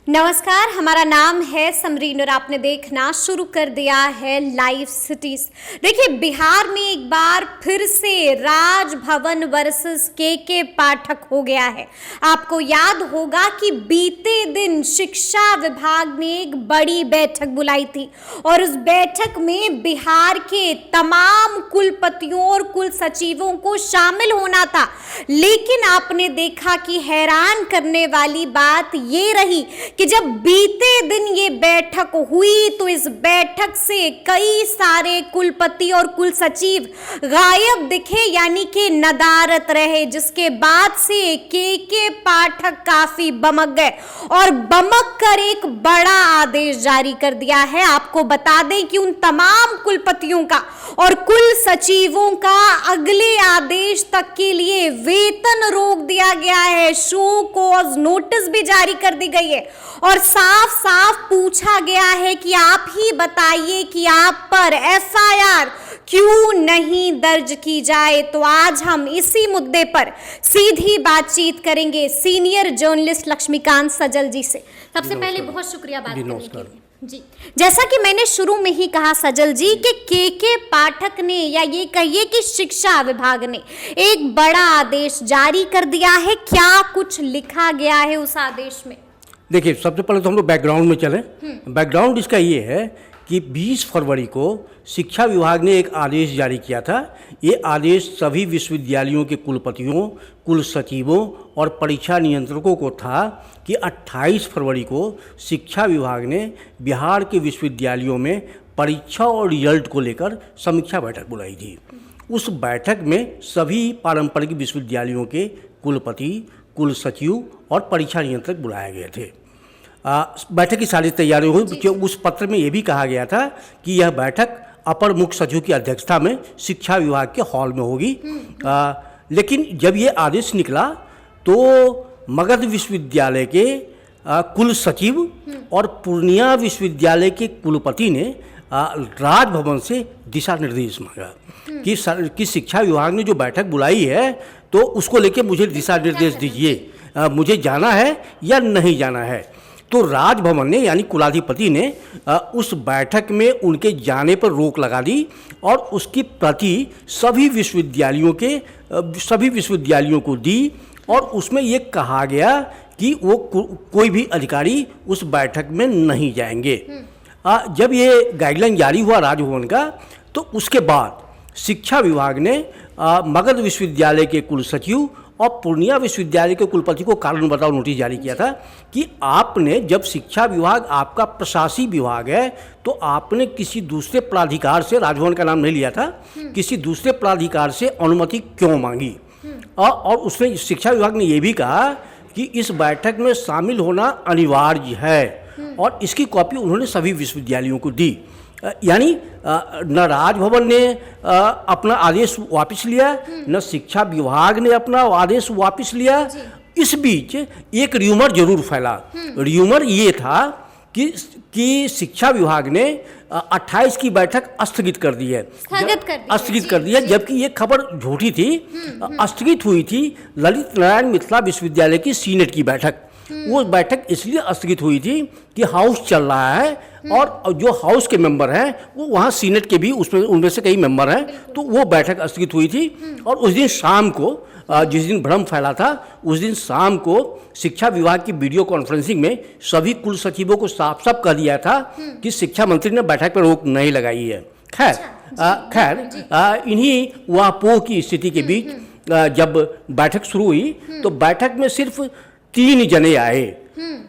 नमस्कार, हमारा नाम है समरीन और आपने देखना शुरू कर दिया है लाइव सिटीज। देखिए, बिहार में एक बार फिर से राजभवन वर्सेस के पाठक हो गया है। आपको याद होगा कि बीते दिन शिक्षा विभाग ने एक बड़ी बैठक बुलाई थी और उस बैठक में बिहार के तमाम कुलपतियों और कुल सचिवों को शामिल होना था। लेकिन आपने देखा कि हैरान करने वाली बात ये रही कि जब बीते दिन ये बैठक हुई तो इस बैठक से कई सारे कुलपति और कुल सचिव गायब दिखे, यानी कि नदारत रहे, जिसके बाद से के पाठक काफी बमक गए और बमक कर एक बड़ा आदेश जारी कर दिया है। आपको बता दें कि उन तमाम कुलपतियों का और कुल सचिवों का अगले आदेश तक के लिए वेतन रोक दिया गया है, शो कॉज नोटिस भी जारी कर दी गई है और साफ साफ पूछा गया है कि आप ही बताइए कि आप पर एफआईआर क्यों नहीं दर्ज की जाए। तो आज हम इसी मुद्दे पर सीधी बातचीत करेंगे सीनियर जर्नलिस्ट लक्ष्मीकांत सजल जी से। सबसे पहले बहुत शुक्रिया बात करने के लिए जी। जैसा कि मैंने शुरू में ही कहा सजल जी कि के पाठक ने, या ये कहिए कि शिक्षा विभाग ने एक बड़ा आदेश जारी कर दिया है। क्या कुछ लिखा गया है उस आदेश में? देखिए, सबसे पहले तो हम लोग बैकग्राउंड में चलें। बैकग्राउंड इसका ये है कि 20 फरवरी को शिक्षा विभाग ने एक आदेश जारी किया था। ये आदेश सभी विश्वविद्यालयों के कुलपतियों, कुल सचिवों और परीक्षा नियंत्रकों को था कि 28 फरवरी को शिक्षा विभाग ने बिहार के विश्वविद्यालयों में परीक्षा और रिजल्ट को लेकर समीक्षा बैठक बुलाई थी। उस बैठक में सभी पारंपरिक विश्वविद्यालयों के कुलपति, कुल सचिव और परीक्षा नियंत्रक बुलाए गए थे। बैठक की सारी तैयारी हुई क्योंकि उस पत्र में ये भी कहा गया था कि यह बैठक अपर मुख्य सचिव की अध्यक्षता में शिक्षा विभाग के हॉल में होगी। लेकिन जब ये आदेश निकला तो मगध विश्वविद्यालय के कुल सचिव और पूर्णिया विश्वविद्यालय के कुलपति ने राजभवन से दिशा निर्देश मांगा कि शिक्षा विभाग ने जो बैठक बुलाई है तो उसको लेके मुझे दिशा निर्देश दीजिए, मुझे जाना है या नहीं जाना है। तो राजभवन ने, यानी कुलाधिपति ने उस बैठक में उनके जाने पर रोक लगा दी और उसकी प्रति सभी विश्वविद्यालयों को दी और उसमें ये कहा गया कि वो कोई भी अधिकारी उस बैठक में नहीं जाएंगे। जब ये गाइडलाइन जारी हुआ राजभवन का तो उसके बाद शिक्षा विभाग ने मगध विश्वविद्यालय के कुल सचिव और पूर्णिया विश्वविद्यालय के कुलपति को कारण बताओ नोटिस जारी किया था कि आपने, जब शिक्षा विभाग आपका प्रशासनिक विभाग है तो आपने किसी दूसरे प्राधिकार से, राजभवन का नाम नहीं लिया था, किसी दूसरे प्राधिकार से अनुमति क्यों मांगी। और उसमें शिक्षा विभाग ने यह भी कहा कि इस बैठक में शामिल होना अनिवार्य है और इसकी कॉपी उन्होंने सभी विश्वविद्यालयों को दी। यानी न राजभवन ने अपना आदेश वापस लिया, न शिक्षा विभाग ने अपना आदेश वापस लिया। इस बीच एक र्यूमर जरूर फैला। र्यूमर ये था कि शिक्षा विभाग ने 28 की बैठक स्थगित कर दी है, स्थगित कर दी है, जबकि ये खबर झूठी थी। स्थगित हुई थी ललित नारायण मिथिला विश्वविद्यालय की सीनेट की बैठक। वो बैठक इसलिए स्थगित हुई थी कि हाउस चल रहा है और जो हाउस के मेंबर हैं वो वहाँ सीनेट के भी उनमें से कई मेंबर हैं, तो वो बैठक स्थगित हुई थी। और उस दिन शाम को, जिस दिन भ्रम फैला था, उस दिन शाम को शिक्षा विभाग की वीडियो कॉन्फ्रेंसिंग में सभी कुल सचिवों को साफ साफ कह दिया था कि शिक्षा मंत्री ने बैठक पर रोक नहीं लगाई है। खैर इन्हीं ऊहापोह की स्थिति के बीच जब बैठक शुरू हुई तो बैठक में सिर्फ 3 जने आए।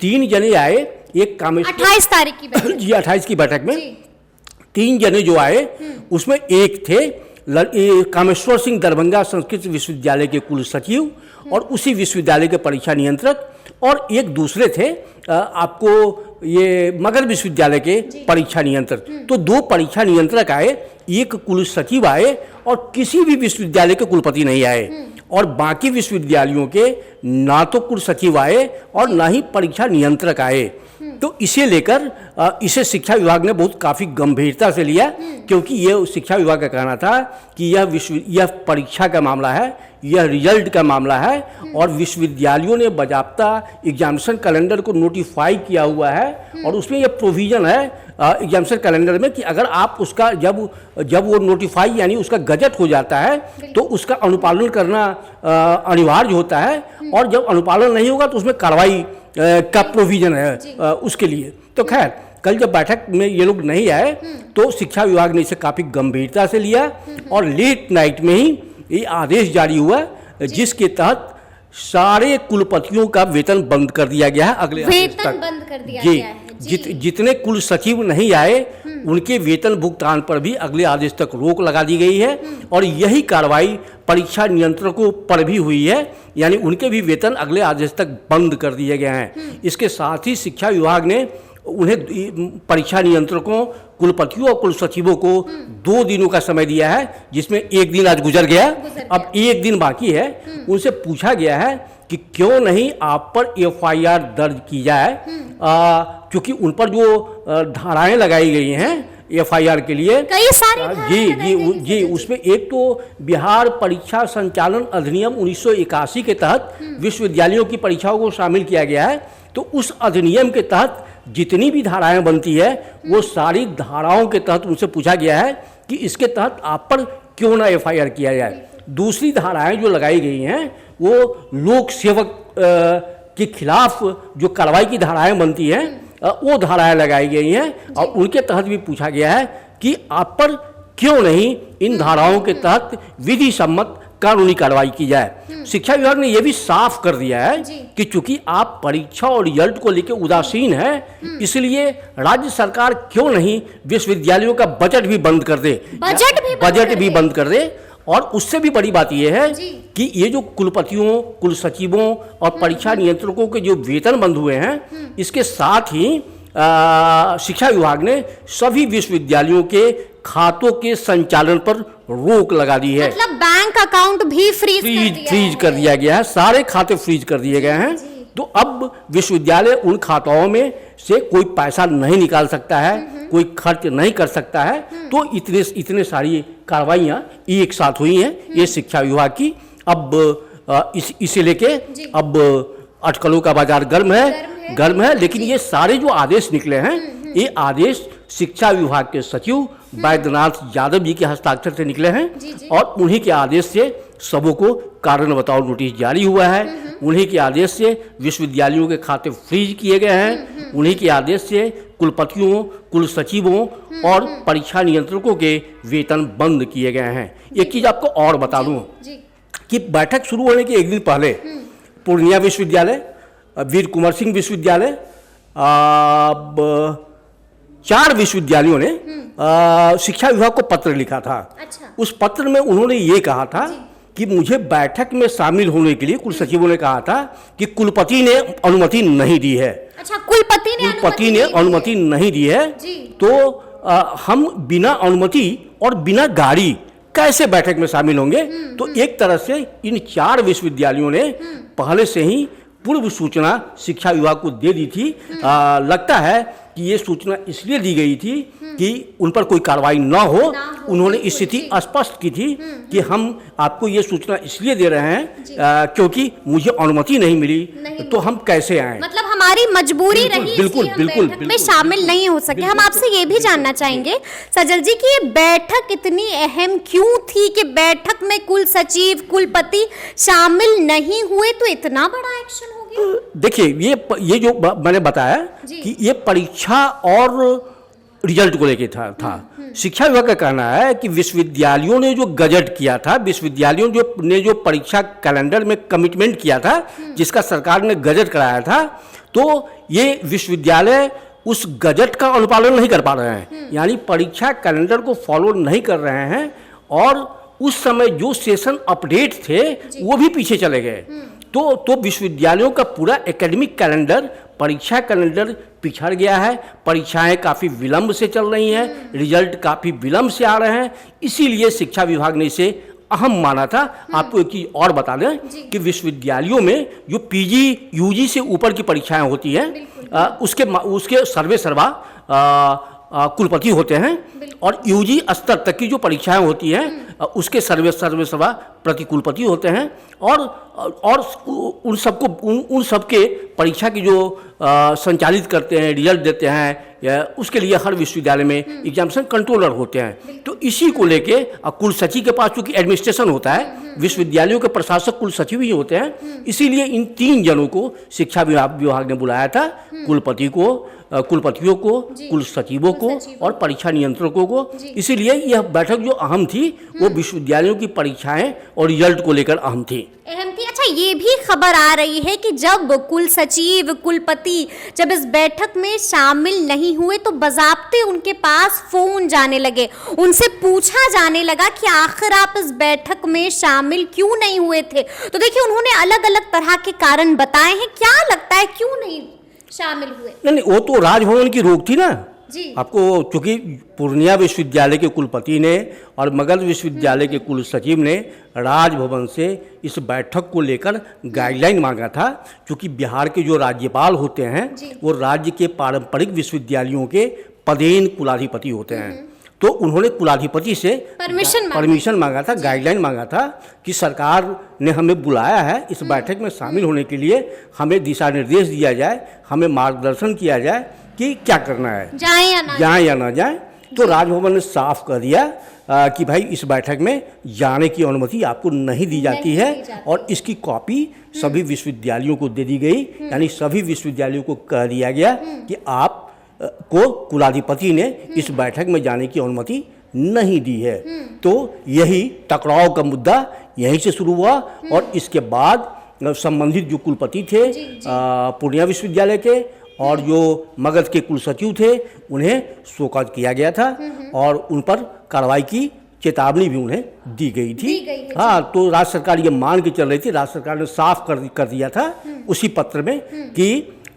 3 जने आए। एक कामेश्वर, 28 तारीख की बैठक जी, 28 की बैठक में 3 जने जो आए उसमें एक थे कामेश्वर सिंह दरभंगा संस्कृत विश्वविद्यालय के कुल सचिव और उसी विश्वविद्यालय के परीक्षा नियंत्रक, और एक दूसरे थे आपको ये मगध विश्वविद्यालय के परीक्षा नियंत्रक। तो 2 परीक्षा नियंत्रक आए, एक कुल सचिव आए और किसी भी विश्वविद्यालय के कुलपति नहीं आए। और बाकी विश्वविद्यालयों के ना तो कुल सचिव आए और ना ही परीक्षा नियंत्रक आए। तो इसे लेकर इसे शिक्षा विभाग ने बहुत काफ़ी गंभीरता से लिया, क्योंकि ये शिक्षा विभाग का कहना था कि यह परीक्षा का मामला है, यह रिजल्ट का मामला है और विश्वविद्यालयों ने बाकायदा एग्जामिनेशन कैलेंडर को नोटिफाई किया हुआ है और उसमें यह प्रोविज़न है एग्जामिनेशन कैलेंडर में कि अगर आप उसका जब वो नोटिफाई यानी उसका गजट हो जाता है तो उसका अनुपालन करना अनिवार्य होता है और जब अनुपालन नहीं होगा तो उसमें कार्रवाई का प्रोविज़न है उसके लिए। तो खैर कल जब बैठक में ये लोग नहीं आए तो शिक्षा विभाग ने इसे काफ़ी गंभीरता से लिया और लेट नाइट में ही ये आदेश जारी हुआ जिसके तहत सारे कुलपतियों का वेतन बंद कर दिया गया है अगले आदेश तक। बंद कर दिया गया है जी। जितने कुल सचिव नहीं आए उनके वेतन भुगतान पर भी अगले आदेश तक रोक लगा दी गई है और यही कार्रवाई परीक्षा नियंत्रकों पर भी हुई है, यानी उनके भी वेतन अगले आदेश तक बंद कर दिए गए हैं। इसके साथ ही शिक्षा विभाग ने उन्हें परीक्षा नियंत्रकों, कुलपतियों और कुल सचिवों को 2 दिनों का समय दिया है, जिसमें एक दिन आज गुजर गया, अब एक दिन बाकी है। उनसे पूछा गया है कि क्यों नहीं आप पर एफआईआर दर्ज की जाए, क्योंकि उन पर जो धाराएं लगाई गई हैं एफआईआर के लिए कई सारी जी उसमें एक तो बिहार परीक्षा संचालन अधिनियम 1981 के तहत विश्वविद्यालयों की परीक्षाओं को शामिल किया गया है। तो उस अधिनियम के तहत जितनी भी धाराएं बनती है वो सारी धाराओं के तहत उनसे पूछा गया है कि इसके तहत आप पर क्यों ना एफआईआर किया जाए। दूसरी धाराएं जो लगाई गई हैं वो लोक सेवक के खिलाफ जो कार्रवाई की धाराएं बनती हैं वो धाराएं लगाई गई हैं और उनके तहत भी पूछा गया है कि आप पर क्यों नहीं इन धाराओं के तहत विधि सम्मत कानूनी कार्रवाई की जाए। शिक्षा विभाग ने यह भी साफ कर दिया है कि चूंकि आप परीक्षा और रिजल्ट को लेकर उदासीन हैं, इसलिए राज्य सरकार क्यों नहीं विश्वविद्यालयों का बजट भी बंद कर दे, बजट भी बंद कर दे। और उससे भी बड़ी बात यह है कि ये जो कुलपतियों, कुल सचिवों और परीक्षा नियंत्रकों के जो वेतन बंद हुए हैं, इसके साथ ही शिक्षा विभाग ने सभी विश्वविद्यालयों के खातों के संचालन पर रोक लगा दी है। मतलब बैंक अकाउंट भी फ्रीज कर दिया गया है, सारे खाते फ्रीज कर दिए गए हैं। तो अब विश्वविद्यालय उन खाताओं में से कोई पैसा नहीं निकाल सकता है, कोई खर्च नहीं कर सकता है। तो इतने सारी कार्रवाइयाँ एक साथ हुई हैं ये शिक्षा विभाग की। अब इसे लेके अब अटकलों का बाजार गर्म है, लेकिन ये सारे जो आदेश निकले हैं ये आदेश शिक्षा विभाग के सचिव वैद्यनाथ यादव जी के हस्ताक्षर से निकले हैं और उन्हीं के आदेश से सबों को कारण बताओ नोटिस जारी हुआ है। उन्हीं के आदेश से विश्वविद्यालयों के खाते फ्रीज किए गए हैं। उन्हीं के आदेश से कुलपतियों, कुल सचिवों और परीक्षा नियंत्रकों के वेतन बंद किए गए हैं। एक चीज़ आपको और बता दूं कि बैठक शुरू होने के एक दिन पहले पूर्णिया विश्वविद्यालय, वीर कुंवर सिंह विश्वविद्यालय, 4 विश्वविद्यालयों ने शिक्षा विभाग को पत्र लिखा था। उस पत्र में उन्होंने ये कहा था कि मुझे बैठक में शामिल होने के लिए कुल सचिवों ने कहा था कि कुलपति ने अनुमति नहीं दी है। अच्छा, कुलपति ने अनुमति नहीं दी है, तो हम बिना अनुमति और बिना गाड़ी कैसे बैठक में शामिल होंगे। तो एक तरह से इन 4 विश्वविद्यालयों ने पहले से ही पूर्व सूचना शिक्षा विभाग को दे दी थी। लगता है कि ये सूचना इसलिए दी गई थी कि उन पर कोई कार्रवाई न हो। उन्होंने स्थिति स्पष्ट की थी कि हम आपको ये सूचना इसलिए दे रहे हैं क्योंकि मुझे अनुमति नहीं मिली, तो हम कैसे आए, मतलब हमारी मजबूरी रही, बिल्कुल में शामिल नहीं हो सके। हम आपसे ये भी जानना चाहेंगे सजल जी कि ये बैठक इतनी अहम क्यों थी कि बैठक में कुल सचिव, कुलपति शामिल नहीं हुए तो इतना बड़ा एक्शन हो गया। देखिए ये जो मैंने बताया कि ये परीक्षा और रिजल्ट को लेके था। शिक्षा विभाग का कहना है कि विश्वविद्यालयों ने जो गजट किया था, विश्वविद्यालयों ने जो परीक्षा कैलेंडर में कमिटमेंट किया था, जिसका सरकार ने गजट कराया था, तो ये विश्वविद्यालय उस गजट का अनुपालन नहीं कर पा रहे हैं, यानी परीक्षा कैलेंडर को फॉलो नहीं कर रहे हैं और उस समय जो सेशन अपडेट थे वो भी पीछे चले गए। तो विश्वविद्यालयों का पूरा एकेडमिक कैलेंडर, परीक्षा कैलेंडर पिछड़ गया है। परीक्षाएं काफ़ी विलंब से चल रही हैं, रिजल्ट काफ़ी विलंब से आ रहे हैं। इसीलिए शिक्षा विभाग ने इसे अहम माना था। आपको एक चीज और बता दें कि विश्वविद्यालयों में जो पीजी यूजी से ऊपर की परीक्षाएं होती हैं उसके सर्वे सर्वा कुलपति होते हैं, और यूजी स्तर तक की जो परीक्षाएं होती हैं उसके सर्वे सर्वा प्रतिकुलपति होते हैं, और उन सबके परीक्षा की जो संचालित करते हैं, रिजल्ट देते हैं, उसके लिए हर विश्वविद्यालय में एग्जामिनेशन कंट्रोलर होते हैं। तो इसी को लेके कुल सचिव के पास चूंकि एडमिनिस्ट्रेशन होता है, विश्वविद्यालयों के प्रशासक कुल सचिव ही होते हैं, इसीलिए इन 3 जनों को शिक्षा विभाग ने बुलाया था, कुलपतियों को, कुल सचिवों को और परीक्षा नियंत्रकों को। इसीलिए यह बैठक जो अहम थी वो विश्वविद्यालयों की परीक्षाएं और रिजल्ट को लेकर अहम थी। अच्छा, ये भी खबर आ रही है कि जब कुल सचिव, कुलपति जब इस बैठक में शामिल नहीं हुए तो बजाबते उनके पास फोन जाने लगे, उनसे पूछा जाने लगा कि आखिर आप इस बैठक में शामिल क्यों नहीं हुए थे। तो देखिए, उन्होंने अलग अलग तरह के कारण बताए हैं। क्या लगता है क्यों नहीं शामिल हुए? नहीं, वो तो राजभवन की रोक थी ना जी। आपको, चूंकि पूर्णिया विश्वविद्यालय के कुलपति ने और मगध विश्वविद्यालय के कुल सचिव ने राजभवन से इस बैठक को लेकर गाइडलाइन मांगा था। क्योंकि बिहार के जो राज्यपाल होते हैं वो राज्य के पारंपरिक विश्वविद्यालयों के पदेन कुलाधिपति होते हैं, तो उन्होंने कुलाधिपति से परमिशन मांगा था, गाइडलाइन मांगा था कि सरकार ने हमें बुलाया है इस बैठक में शामिल होने के लिए, हमें दिशा निर्देश दिया जाए, हमें मार्गदर्शन किया जाए कि क्या करना है, जाए या ना जाए। तो राजभवन ने साफ कर दिया कि भाई इस बैठक में जाने की अनुमति आपको नहीं दी जाती है, और इसकी कॉपी सभी विश्वविद्यालयों को दे दी गई। यानी सभी विश्वविद्यालयों को कह दिया गया कि आप को कुलाधिपति ने इस बैठक में जाने की अनुमति नहीं दी है। तो यही टकराव का मुद्दा यहीं से शुरू हुआ, और इसके बाद संबंधित जो कुलपति थे पूर्णिया विश्वविद्यालय के और जो मगध के कुल सचिव थे उन्हें शोकॉज किया गया था, और उन पर कार्रवाई की चेतावनी भी उन्हें दी गई थी। हाँ, तो राज्य सरकार ये मान के चल रही थी, राज्य सरकार ने साफ कर दिया था उसी पत्र में कि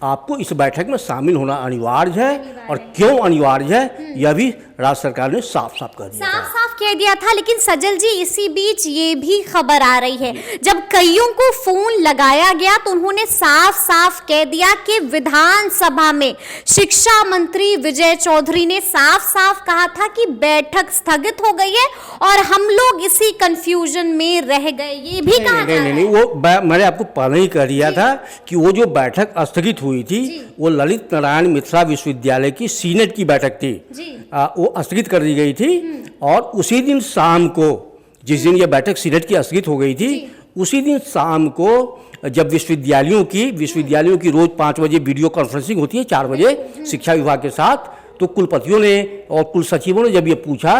आपको इस बैठक में शामिल होना अनिवार्य है, और क्यों अनिवार्य है यह भी राज्य सरकार ने साफ कह दिया, साफ कह दिया था। लेकिन सजल जी, इसी बीच ये भी खबर आ रही है, जब कईयों को फोन लगाया गया तो उन्होंने साफ कह दिया कि विधानसभा में शिक्षा मंत्री विजय चौधरी ने साफ कहा था कि बैठक स्थगित हो गई है और हम लोग इसी कंफ्यूजन में रह गए। ये भी कहा नहीं, वो मैंने आपको पहले ही कह दिया था कि वो जो बैठक स्थगित हुई थी वो ललित नारायण मिथिला विश्वविद्यालय की सीनेट की बैठक थी, वो स्थगित कर दी गई थी। और उसी दिन शाम को, जिस दिन ये बैठक सीनेट की स्थगित हो गई थी, उसी दिन शाम को जब विश्वविद्यालयों की रोज 5 बजे वीडियो कॉन्फ्रेंसिंग होती है, 4 बजे शिक्षा विभाग के साथ, तो कुलपतियों ने और कुल सचिवों ने जब ये पूछा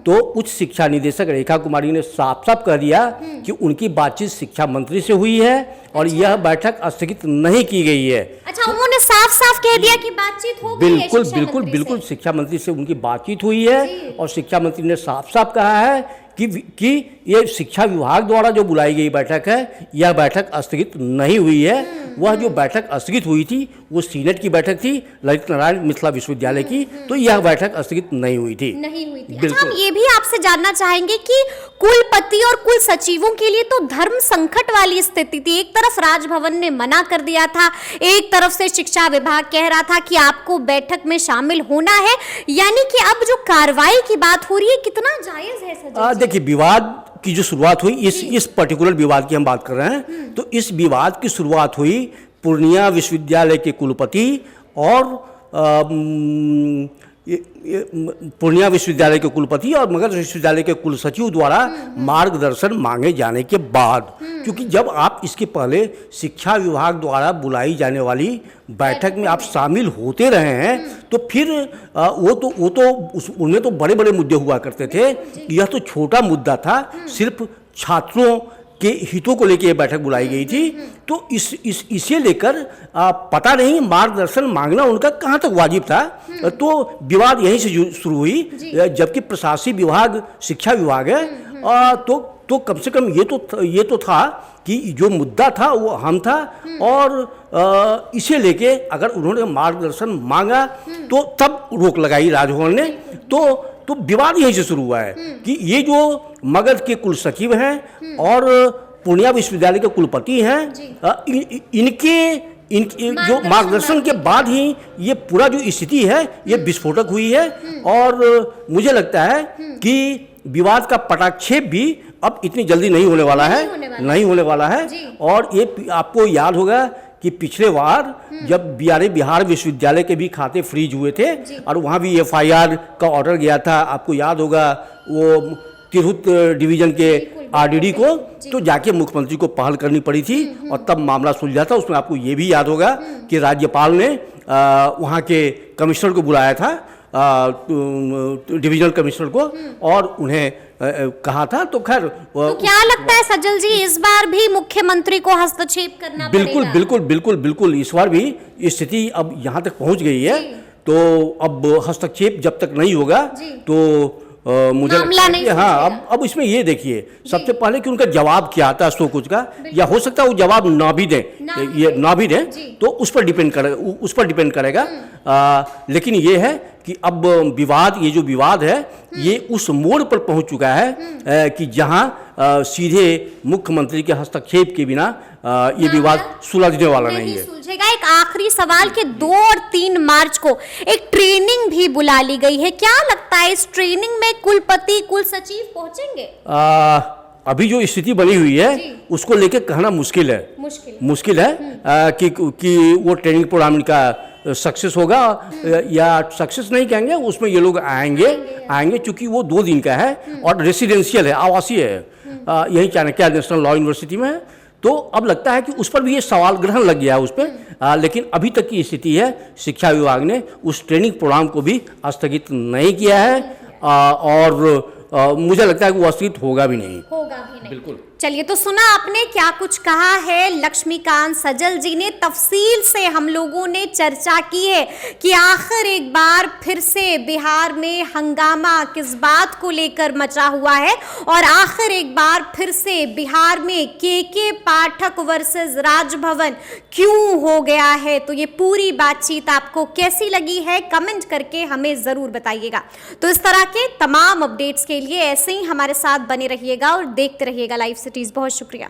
तो उच्च शिक्षा निदेशक रेखा कुमारी ने साफ कह दिया कि उनकी बातचीत शिक्षा मंत्री से हुई है और यह बैठक स्थगित नहीं की गई है। अच्छा, उन्होंने साफ कह दिया कि बातचीत हो गई है। बिल्कुल शिक्षा मंत्री से उनकी बातचीत हुई है, और शिक्षा मंत्री ने साफ कहा है कि ये शिक्षा विभाग द्वारा जो बुलाई गई बैठक है, यह बैठक स्थगित नहीं हुई है। वह जो बैठक स्थगित हुई थी वो सीनेट की बैठक थी, ललित नारायण मिथिला विश्वविद्यालय की, तो यह बैठक स्थगित नहीं हुई थी। अच्छा, हम ये भी आपसे जानना चाहेंगे कि कुलपति और कुल सचिवों के लिए तो धर्म संकट वाली स्थिति थी। एक तरफ राजभवन ने मना कर दिया था, एक तरफ से शिक्षा विभाग कह रहा था कि आपको बैठक में शामिल होना है। यानी कि अब जो कार्रवाई की बात हो रही है, कितना जायज है सर? देखिए, विवाद की जो शुरुआत हुई, इस पर्टिकुलर विवाद की हम बात कर रहे हैं, तो इस विवाद की शुरुआत हुई पूर्णिया विश्वविद्यालय के कुलपति और पूर्णिया विश्वविद्यालय के कुलपति और मगध विश्वविद्यालय के कुल सचिव द्वारा मार्गदर्शन मांगे जाने के बाद। क्योंकि जब आप इसके पहले शिक्षा विभाग द्वारा बुलाई जाने वाली बैठक में आप शामिल होते रहे हैं, तो फिर उनमें तो बड़े बड़े मुद्दे हुआ करते थे। यह तो छोटा मुद्दा था, सिर्फ छात्रों के हितों को लेकर यह बैठक बुलाई गई थी। तो इसे लेकर पता नहीं मार्गदर्शन मांगना उनका कहाँ तक वाजिब था। तो विवाद यहीं से शुरू हुई, जबकि प्रशासनिक विभाग शिक्षा विभाग है, तो कम से कम ये तो था कि जो मुद्दा था वो अहम था, और इसे लेके अगर उन्होंने मार्गदर्शन मांगा तो तब रोक लगाई राजभवन ने। तो विवाद यहीं से शुरू हुआ है कि ये जो मगध के कुल सचिव हैं और पूर्णिया विश्वविद्यालय के कुलपति हैं। इनके जो मार्गदर्शन के बाद ही ये पूरा जो स्थिति है ये विस्फोटक हुई है। और मुझे लगता है कि विवाद का पटाक्षेप भी अब इतनी जल्दी नहीं होने वाला है। और ये आपको याद होगा कि पिछले बार जब बिहार विश्वविद्यालय के भी खाते फ्रीज हुए थे और वहाँ भी FIR का ऑर्डर गया था, आपको याद होगा, वो तिरहुत डिवीजन के RDD को, तो जाके मुख्यमंत्री को पहल करनी पड़ी थी और तब मामला सुलझा था। उसमें आपको ये भी याद होगा कि राज्यपाल ने वहाँ के कमिश्नर को बुलाया था, डिवीजनल कमिश्नर को, और उन्हें कहा था। तो खैर तो क्या लगता है सज्जल जी, इस बार भी मुख्यमंत्री को हस्तक्षेप करना पड़ेगा? बिल्कुल इस बार भी स्थिति अब यहाँ तक पहुँच गई है, तो अब हस्तक्षेप जब तक नहीं होगा तो मुझे लगता है कि हाँ, अब इसमें ये देखिए सबसे पहले कि उनका जवाब क्या आता है सो कुछ का, या हो सकता है वो जवाब ना भी दें, तो उस पर डिपेंड करेगा। लेकिन ये है कि अब ये जो विवाद है ये उस मोड़ पर पहुंच चुका है कि जहां सीधे मुख्यमंत्री के हस्तक्षेप के बिना ये विवाद सुलझने वाला नहीं है। सुलझेगा। एक आखिरी सवाल के 2 और 3 मार्च को एक ट्रेनिंग भी बुला ली गई है, क्या लगता है इस ट्रेनिंग में कुलपति कुल सचिव पहुंचेंगे? अभी जो स्थिति बनी हुई है उसको लेकर कहना मुश्किल है कि वो ट्रेनिंग प्रोग्राम का सक्सेस होगा या सक्सेस नहीं कहेंगे, उसमें ये लोग आएंगे क्योंकि वो 2 दिन का है और रेसिडेंशियल है, आवासीय है, यही चाणक्य नेशनल लॉ यूनिवर्सिटी में है। तो अब लगता है कि उस पर भी ये सवाल ग्रहण लग गया है उस पर। लेकिन अभी तक की स्थिति है शिक्षा विभाग ने उस ट्रेनिंग प्रोग्राम को भी स्थगित नहीं किया है और मुझे लगता है कि वो स्थगित होगा भी नहीं। बिल्कुल। चलिए, तो सुना आपने क्या कुछ कहा है लक्ष्मीकांत सज्जल जी ने। तफसील से हम लोगों ने चर्चा की है कि आखिर एक बार फिर से बिहार में हंगामा किस बात को लेकर मचा हुआ है और आखिर एक बार फिर से बिहार में के पाठक वर्सेस राजभवन क्यों हो गया है। तो ये पूरी बातचीत आपको कैसी लगी है कमेंट करके हमें जरूर बताइएगा। तो इस तरह के तमाम अपडेट्स के लिए ऐसे ही हमारे साथ बने रहिएगा और देखते रहिएगा लाइव सिटीज। बहुत शुक्रिया।